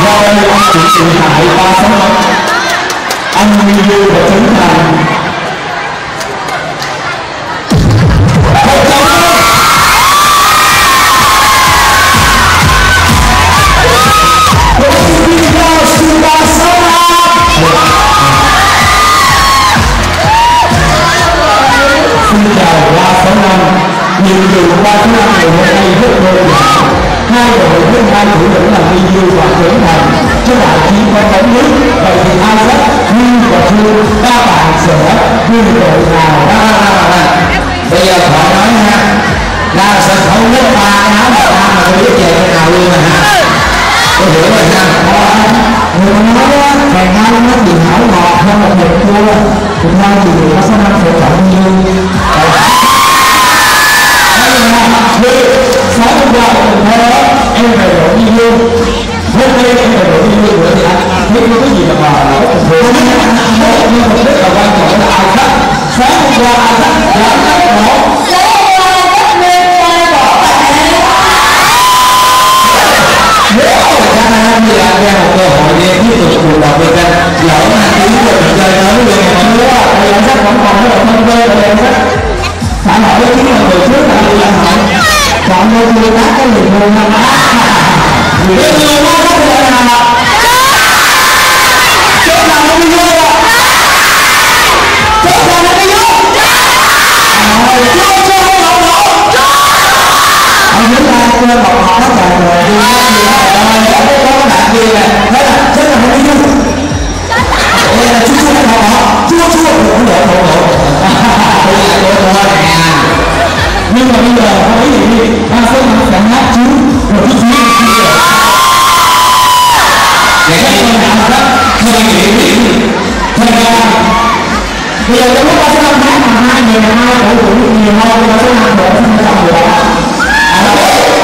Rồi anh chị Trường Hải 365, anh Huy Du và Trấn Thành. Xin chào 365, nhiệm vụ 365 ngày hôm nay rất đơn giản. Hai đội với hai thủ lĩnh là Huy Du và Trấn Thành cho đại chiến có bóng nước. Vậy thì Isaac, Huy và Phương, ba bạn sẽ đưa đội nào ra? Bây giờ họ nói ha, là sẽ không biết ba cái áo mà ta mà tôi biết về cái nào luôn rồi ha. Tôi hiểu rồi ha. Người nói á, ngày nay nó gì hảo ngọt hơn là thịt chua. Thực ra thì nó sẽ năm sẽ chọn như sáng hôm qua mình thấy đó, em về đội đi luôn. Hôm nay em về đội đi luôn nữa thì anh biết có cái gì mà bất thường. Nhưng mà rất là quan trọng là ai khách. Sáng hôm qua ai khách giảm khách bỏ. Bây giờ ra một cơ hội để tiếp tục cuộc đọc về kênh lỡ mà tiếng của mình chơi tới luôn Bây giờ sách vẫn còn rất là thân quê. Bây giờ sách phải hỏi ý kiến là người trước là bây giờ hỏi chọn nơi tôi đá cái gì luôn không á. Người người nó có thể là chỗ nào nó đi vô à, chỗ nào nó đi vô vô không đổ ông biết là tôi bọc họ nó trời rồi có bạn kia này thế là chết là không đi vô đây là chú họ chua không đổ nhưng mà bây giờ có ý gì đi ta sẽ làm hát chú rồi cái chú kia để các con nào đó hơi nghĩ thật ra bây giờ lúc ta sẽ làm hát mà hai người hai cổ vũ nhiều hơn ta sẽ làm bộ không trọng được đó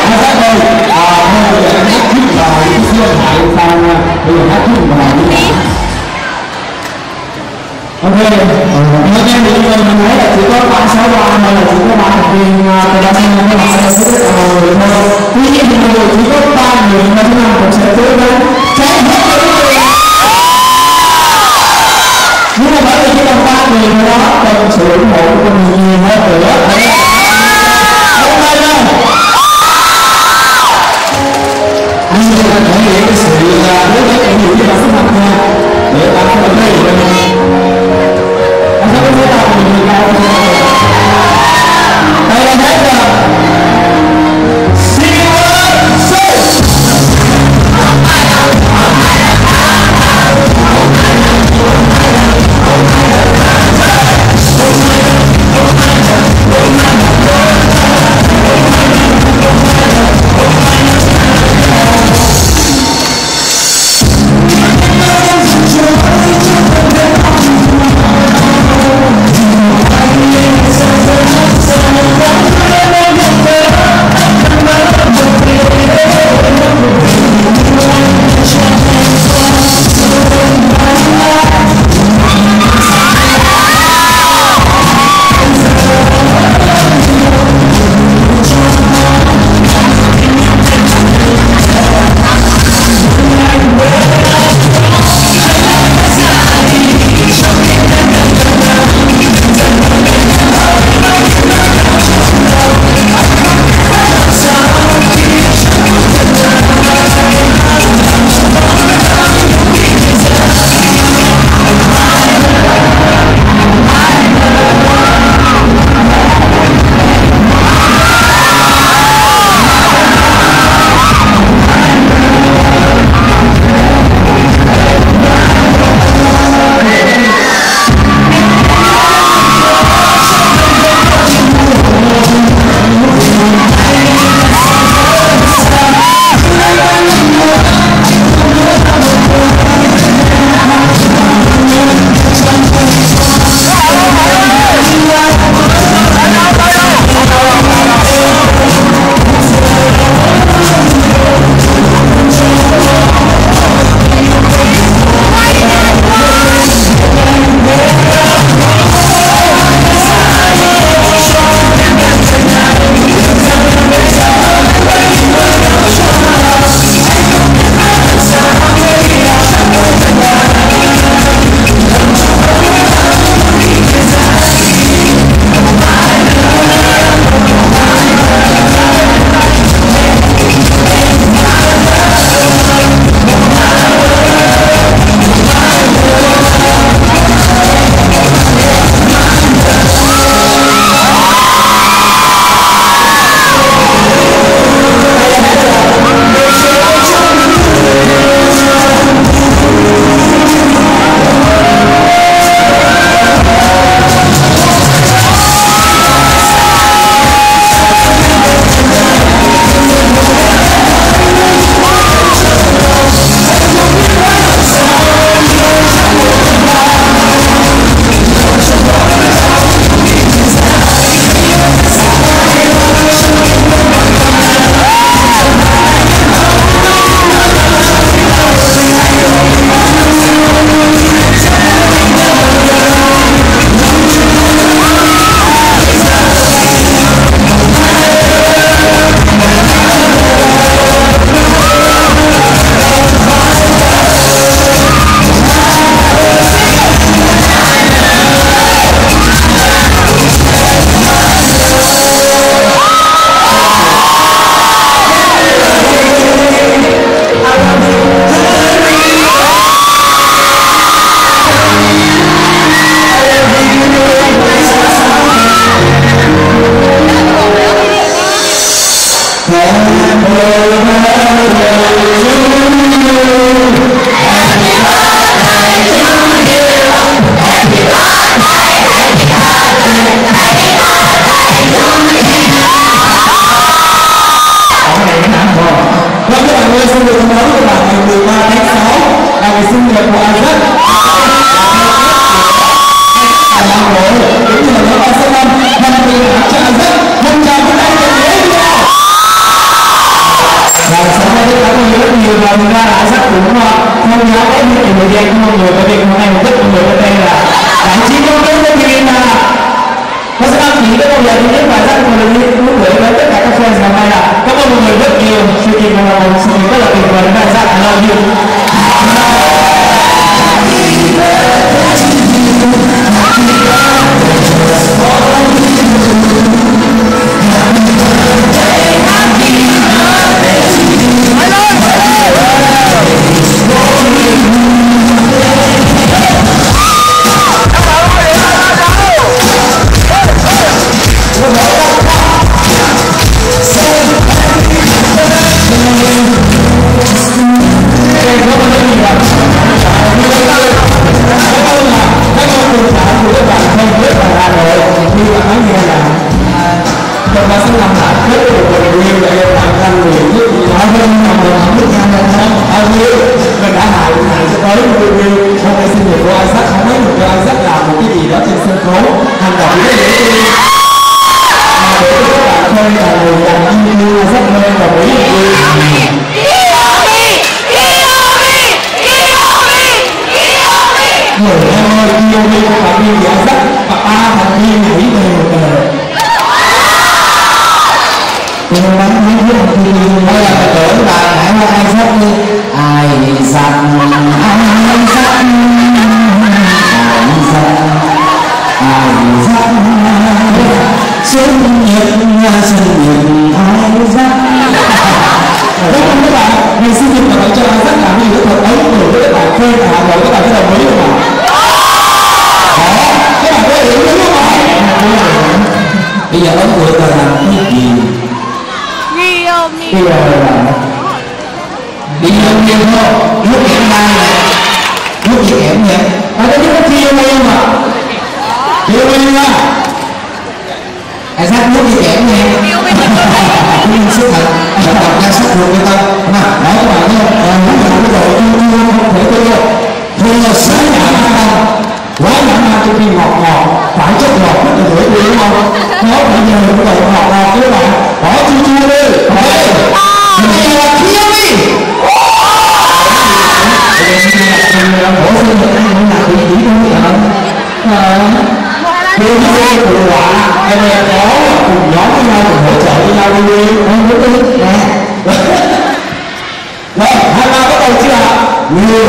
anh rất ơi bây giờ hát trước bài cái siêu hại sao bây giờ hát trước bài ok, hôm nay thì mình thấy là chỉ có 363 hay là chỉ có 3 thành viên từ đó sang các bạn sẽ rất là người thôi. Tuy nhiên thì người chỉ có 3 người mà chúng ta cũng sẽ cố gắng cháy hết cái người. Nhưng mà bởi vì chỉ còn 3 người thôi đó cần sự ủng hộ của người nhiều hơn nữa. Hôm nay đâu? Anh sẽ là thể hiện cái sự đối với những người đã xuất mặt nha. Để ta không có thấy được. Đây là hết rồi. Yeah. ơn rất nhiều và thực ra là rất cũng không dám ép nhiều thời gian của mọi người, bởi vì hôm nay mục đích của mọi người ở đây là giải trí công đức với Kim có sẽ làm chỉ có một lần nhất và rất một lần muốn gửi với tất cả các fans ngày hôm nay là cảm ơn mọi người rất nhiều. Sự kiện này là một sự kiện rất là tuyệt vời và rất là lâu nhiều. Bây giờ ấn tượng là làm cái gì? Đi ôm đi. Đi ôm đi thôi. Lúc kẹm đây này. Lúc gì kẹm vậy? Ở đây có chi ôm em mà. Chi ôm em á. Ai sát lúc gì kẹm nè. Không sức thật. Đọc đọc ra sắc ruột cho tôi. Mà nói các bạn thôi. Nói là cái độ không thể tôi đâu. Thôi là sáng nhạc không? Quá nhãn ma cho khi ngọt ngọt, phải chất ngọt rất là dễ đúng không? Nó phải nhờ một độ ngọt ngọt các bạn, bỏ chua chua đi, bỏ đi, mình là thiếu đi. Bổ sung được anh cũng là bị chỉ thôi hả? Khi nó có phụ họa, em có cùng nhóm với nhau, cùng hỗ trợ với nhau đi, không có biết nè. Rồi, hai ba bắt đầu chưa ạ? Nhiều.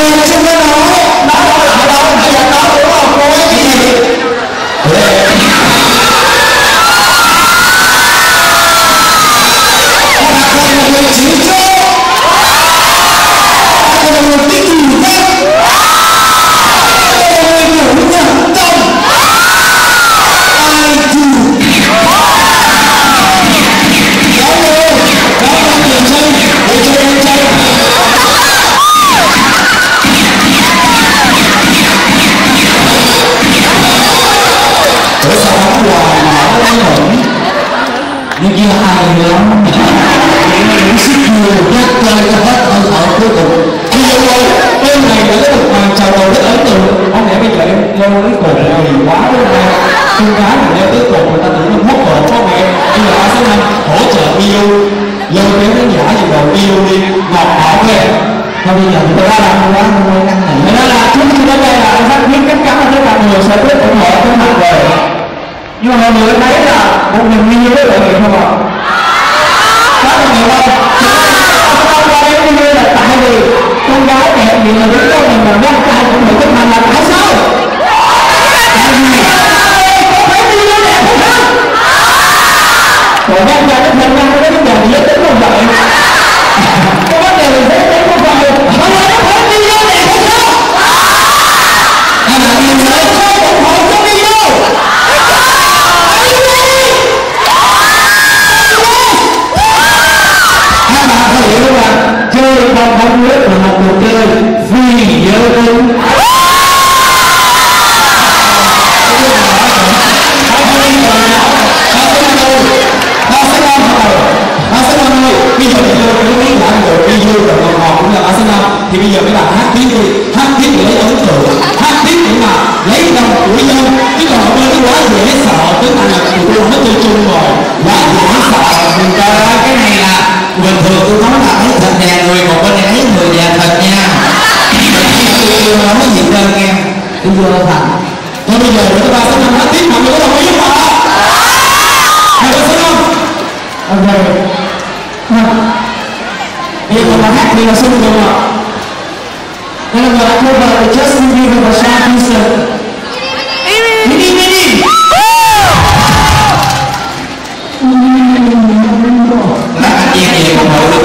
Chưa có nói lại đâu, nãy giờ nói đúng không? Cô ấy cái gì? Nhưng kia hay lắm, những sức nhiều nhắc chơi cho hết hơi thở cuối cùng. Bây giờ rồi, bên này đã có một màn chào đầu rất ấn tượng. Không lẽ bây giờ em leo đến cột này nhiều quá đúng không? Con gái mình leo tới cột người ta tưởng mình mất cột không em? Bây giờ A số 5 hỗ trợ yêu, lôi kéo khán giả vào đầu yêu đi, ngọt ngọt em. Thôi bây giờ chúng ta làm quá, không quay năng này. Nên là chúng tôi đến đây là phát khuyến chắc chắn là tất cả mọi người sẽ rất ủng hộ cái mặt rồi. Nhưng mà mọi người thấy là một mình yêu với mọi người không ạ? Các bạn hiểu không? Không qua đây như là tại vì con gái đẹp vì là đứng trong mình mà con trai cũng được chấp hành là tại sao? Tại vì có phải đi nó đẹp không đó? Còn con trai nó thân nhau nó vấn đề gì giới tính không vậy? Có vấn đề gì giới tính không vậy? Mà là nó phải đi nó đẹp không đó? Hay là yêu giới không ủng hộ cho đi đâu? Chơi không bóng nước là một cuộc chơi vì nhớ đúng. Bây giờ thì tôi cũng biết là người đi du rồi ngọt ngọt cũng là Arsenal. Thì bây giờ các bạn hát tiếp đi, hát tiếp để lấy ấn tượng, hát tiếp để mà lấy lòng của dân. Chứ còn ở bên nó quá dễ sợ, tức là tụi tôi nó chơi chung rồi, quá dễ sợ. Mình coi cái này là bình thường tôi nói là thấy thật nhà người, còn bên này thấy người già thật nha. Tôi nói cái gì đơn nghe, tôi vô thật. Thôi bây giờ để ba số 5 hát tiếp, mọi người có đồng ý không ạ? Hai ba số 5. Ok. Bây giờ mà hát đi là số 1 ạ. Đây là người đã cover của Justin Bieber và Sean Kingston. Mini mini. Gì không hỏi được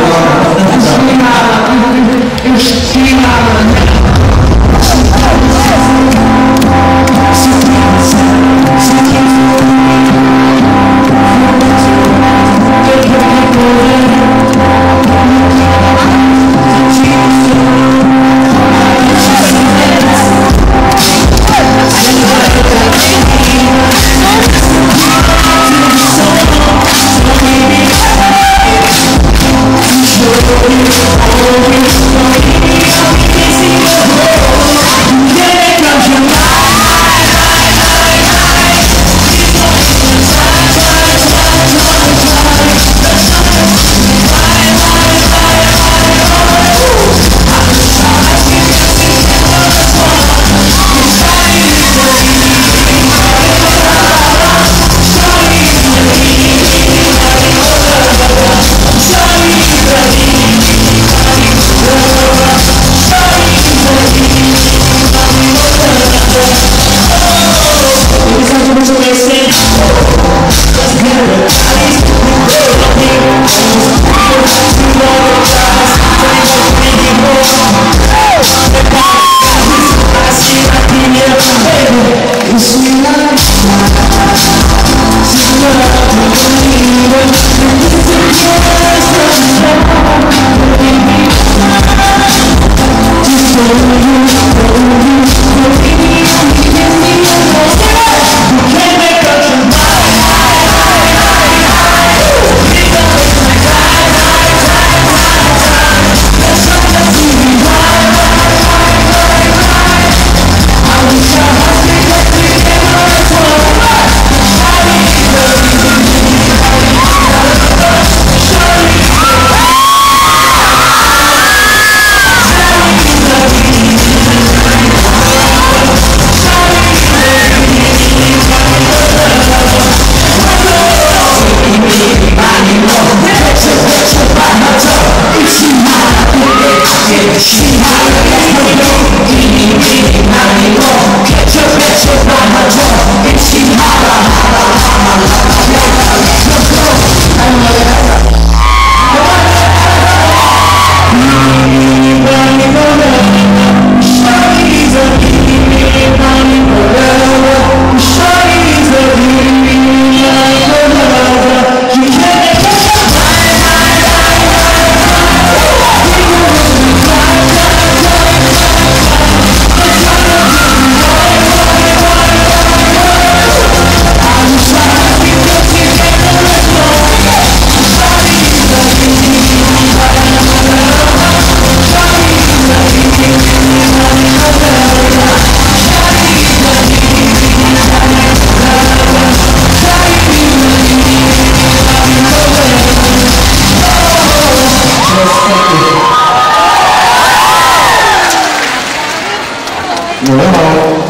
nữa không?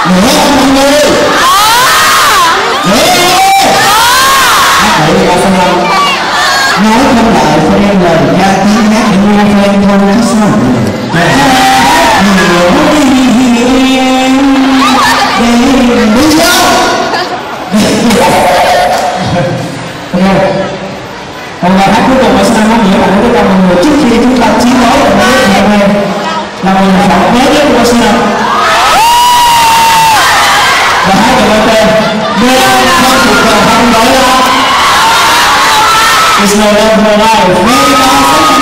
Nữa không mọi người? Nữa không? Hát lại đi ba xong không? Nói không lại cho em lời ca tiếng hát để nghe cho em thôi chứ sao? Đúng chưa? Còn bài hát cuối cùng mà sẽ nói nghĩa là với tất cả mọi người trước khi chúng ta chiến đấu ở đây ngày hôm nay là một nhạc phẩm mới nhất của Sinh Lập. Và hát được mang tên Đưa không thuộc vào không nói ra It's no love no life. Vì nó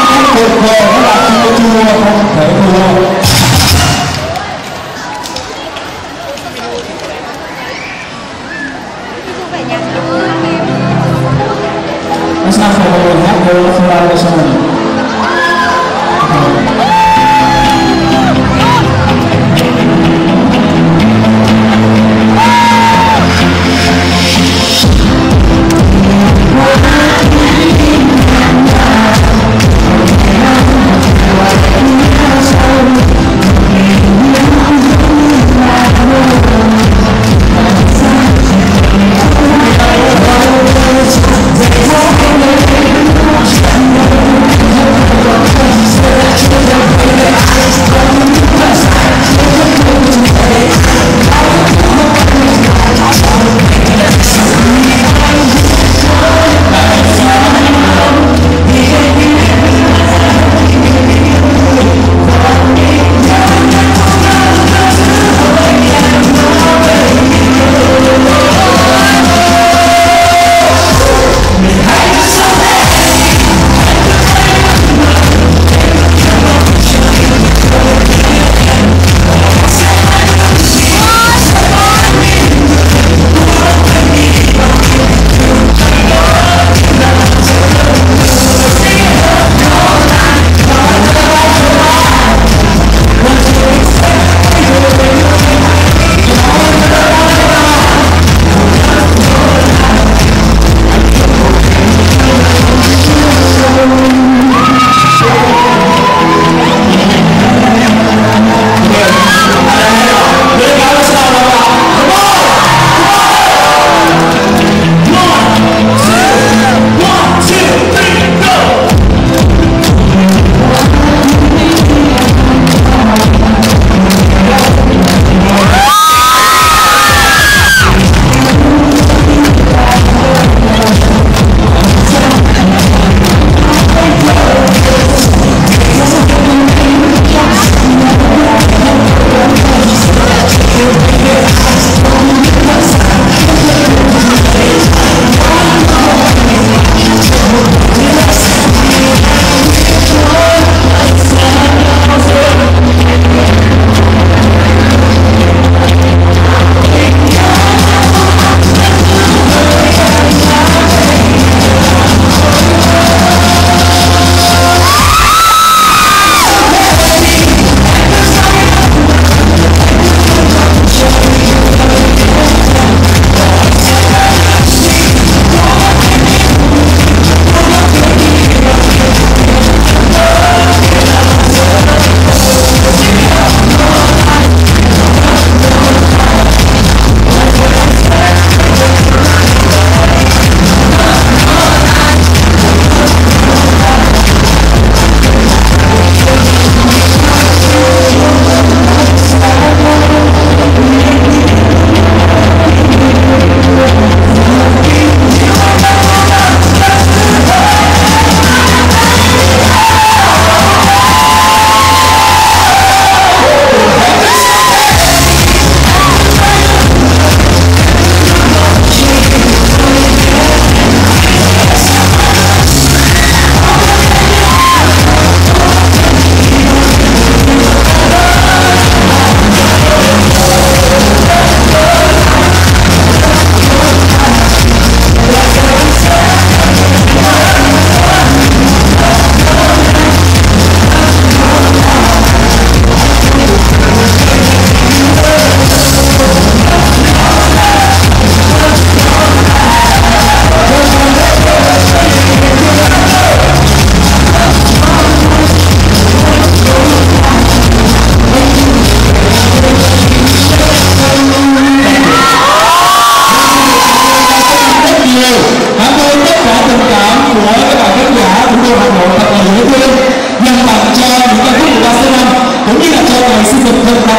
không thuộc về nó là chưa không thể thua. It's not for the one half, they're for all the song.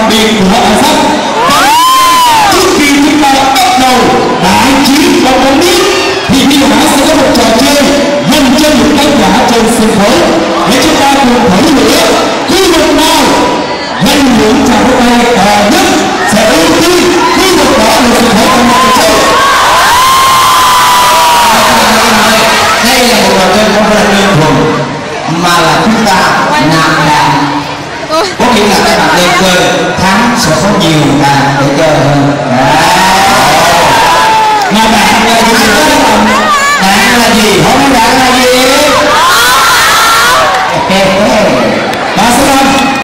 biệt của Isaac. Trước khi chúng ta bắt đầu đại chiến bóng bóng biết thì Biên Hải sẽ có một trò chơi dành cho những khán giả trên sân khấu để chúng ta cùng thử lửa khu vực nào giành những tràng pháo tay to nhất sẽ ưu tiên khu vực đó là sân khấu trong một trò chơi. Đây là một trò chơi không phải là đơn thuần mà là chúng ta nạp đạn, có nghĩa là các bạn lên chơi thắng sẽ có nhiều đạn để chơi hơn. Mà đạn là gì? Đạn là gì?